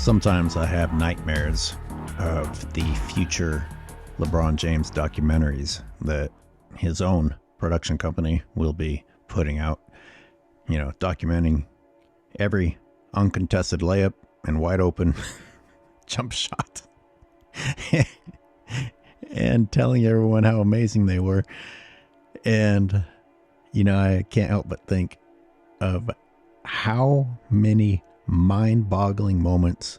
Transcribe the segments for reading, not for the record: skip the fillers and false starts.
Sometimes I have nightmares of the future LeBron James documentaries that his own production company will be putting out, documenting every uncontested layup and wide open jump shot and telling everyone how amazing they were. And, I can't help but think of how many mind-boggling moments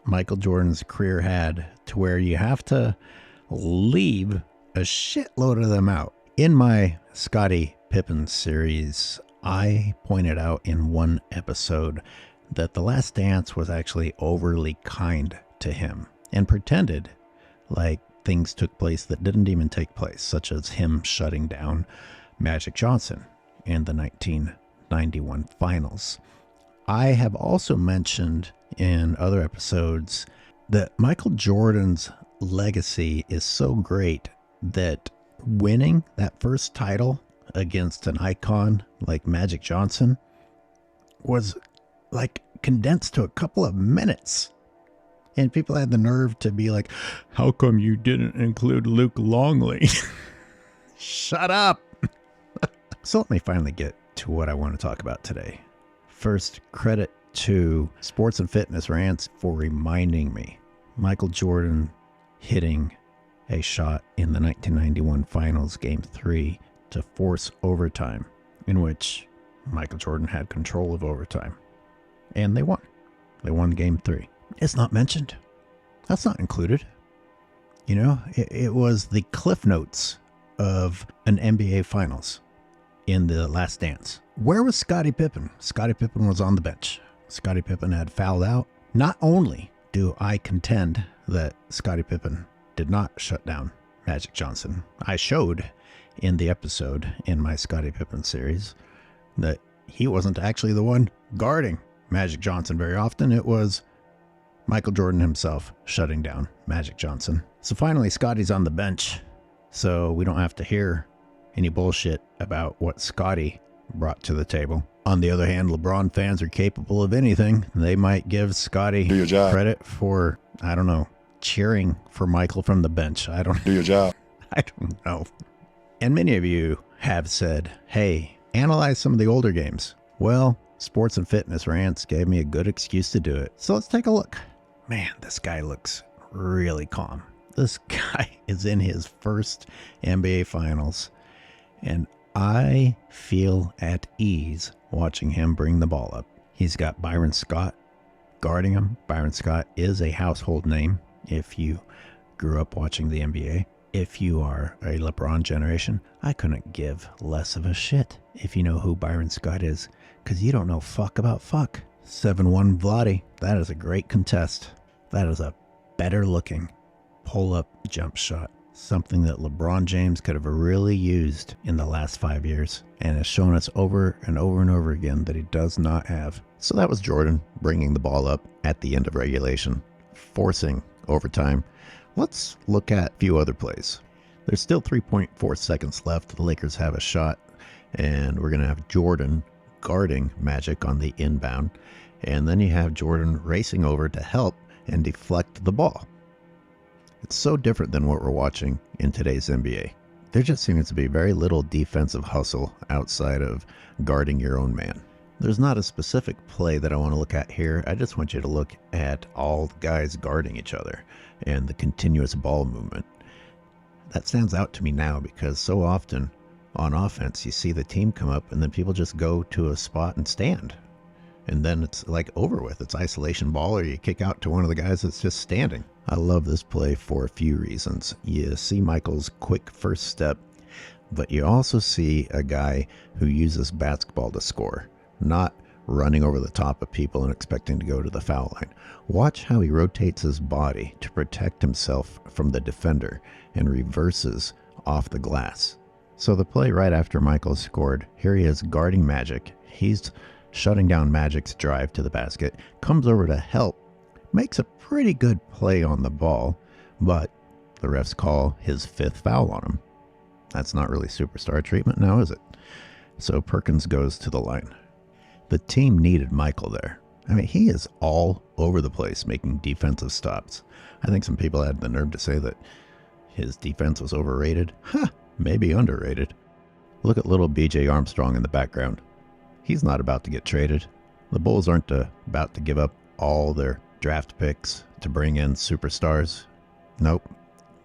Michael Jordan's career had to where you have to leave a shitload of them out. In my Scottie Pippen series, I pointed out in one episode that The Last Dance was actually overly kind to him and pretended like things took place that didn't even take place, such as him shutting down Magic Johnson in the 1991 finals. I have also mentioned in other episodes that Michael Jordan's legacy is so great that winning that first title against an icon like Magic Johnson was like condensed to a couple of minutes. And people had the nerve to be like, how come you didn't include Luke Longley? Shut up. So let me finally get to what I want to talk about today. First, credit to Sports and Fitness Rants for reminding me. Michael Jordan hitting a shot in the 1991 Finals Game 3 to force overtime, in which Michael Jordan had control of overtime. And they won. They won Game 3. It's not mentioned. That's not included. It was the cliff notes of an NBA Finals in The Last Dance. Where was Scottie Pippen? Scottie Pippen was on the bench. Scottie Pippen had fouled out. Not only do I contend that Scottie Pippen did not shut down Magic Johnson, I showed in the episode in my Scottie Pippen series that he wasn't actually the one guarding Magic Johnson very often. It was Michael Jordan himself shutting down Magic Johnson. So finally, Scottie's on the bench, so we don't have to hear any bullshit about what Scottie brought to the table. On the other hand, LeBron fans are capable of anything. They might give Scottie credit for, cheering for Michael from the bench. Do your job. I don't know. And many of you have said, hey, analyze some of the older games. Well, Sports and Fitness Rants gave me a good excuse to do it. So let's take a look. Man, this guy looks really calm. This guy is in his first NBA Finals, and I feel at ease watching him bring the ball up. He's got Byron Scott guarding him. Byron Scott is a household name if you grew up watching the NBA. If you are a LeBron generation, I couldn't give less of a shit if you know who Byron Scott is, because you don't know fuck about fuck. 7-1 Vlade. That is a great contest. That is a better looking pull-up jump shot. Something that LeBron James could have really used in the last 5 years, and has shown us over and over and over again that he does not have. So that was Jordan bringing the ball up at the end of regulation, forcing overtime. Let's look at a few other plays. There's still 3.4 seconds left. The Lakers have a shot, and we're going to have Jordan guarding Magic on the inbound, and then you have Jordan racing over to help and deflect the ball. It's so different than what we're watching in today's NBA. There just seems to be very little defensive hustle outside of guarding your own man. There's not a specific play that I want to look at here. I just want you to look at all the guys guarding each other and the continuous ball movement. That stands out to me now because so often on offense you see the team come up and then people just go to a spot and stand. And then it's like over with. It's isolation ball, or you kick out to one of the guys that's just standing. I love this play for a few reasons. You see Michael's quick first step, but you also see a guy who uses basketball to score, not running over the top of people and expecting to go to the foul line. Watch how he rotates his body to protect himself from the defender and reverses off the glass. So the play right after Michael scored, here he is guarding Magic. He's shutting down Magic's drive to the basket, comes over to help, makes a pretty good play on the ball, but the refs call his fifth foul on him. That's not really superstar treatment now, is it? So Perkins goes to the line. The team needed Michael there. I mean, he is all over the place making defensive stops. I think some people had the nerve to say that his defense was overrated. Huh, maybe underrated. Look at little BJ Armstrong in the background. He's not about to get traded. The Bulls aren't about to give up all their draft picks to bring in superstars. Nope.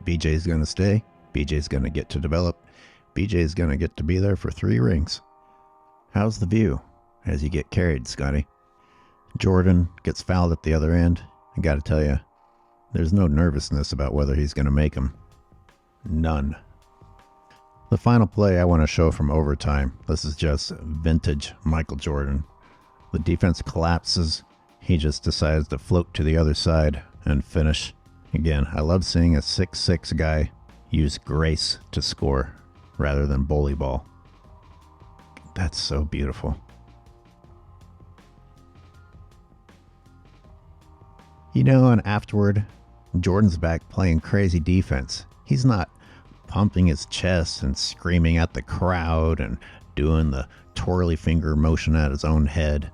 BJ's going to stay. BJ's going to get to develop. BJ's going to get to be there for 3 rings. How's the view as you get carried, Scotty? Jordan gets fouled at the other end. I got to tell you, there's no nervousness about whether he's going to make them. None. The final play I want to show from overtime. This is just vintage Michael Jordan. The defense collapses. He just decides to float to the other side and finish. Again, I love seeing a 6'6" guy use grace to score rather than bully ball. That's so beautiful. You know, and afterward, Jordan's back playing crazy defense. He's not pumping his chest and screaming at the crowd and doing the twirly finger motion at his own head.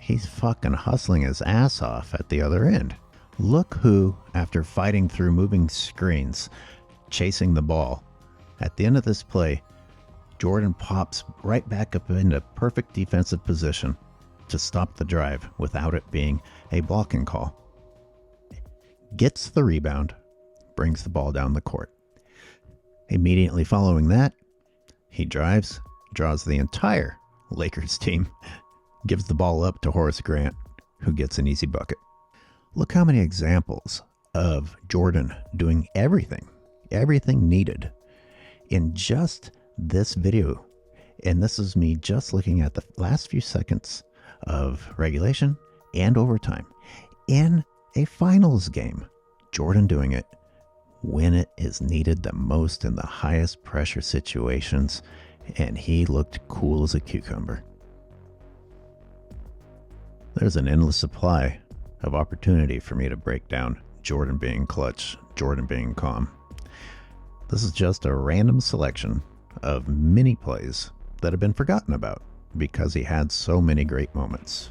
He's fucking hustling his ass off at the other end. Look who, after fighting through moving screens, chasing the ball, at the end of this play, Jordan pops right back up into perfect defensive position to stop the drive without it being a blocking call. Gets the rebound, brings the ball down the court. Immediately following that, he drives, draws the entire Lakers team, gives the ball up to Horace Grant, who gets an easy bucket. Look how many examples of Jordan doing everything needed in just this video. And this is me just looking at the last few seconds of regulation and overtime in a finals game. Jordan doing it when it is needed the most in the highest pressure situations, and he looked cool as a cucumber. There's an endless supply of opportunity for me to break down Jordan being clutch, Jordan being calm. This is just a random selection of many plays that have been forgotten about because he had so many great moments.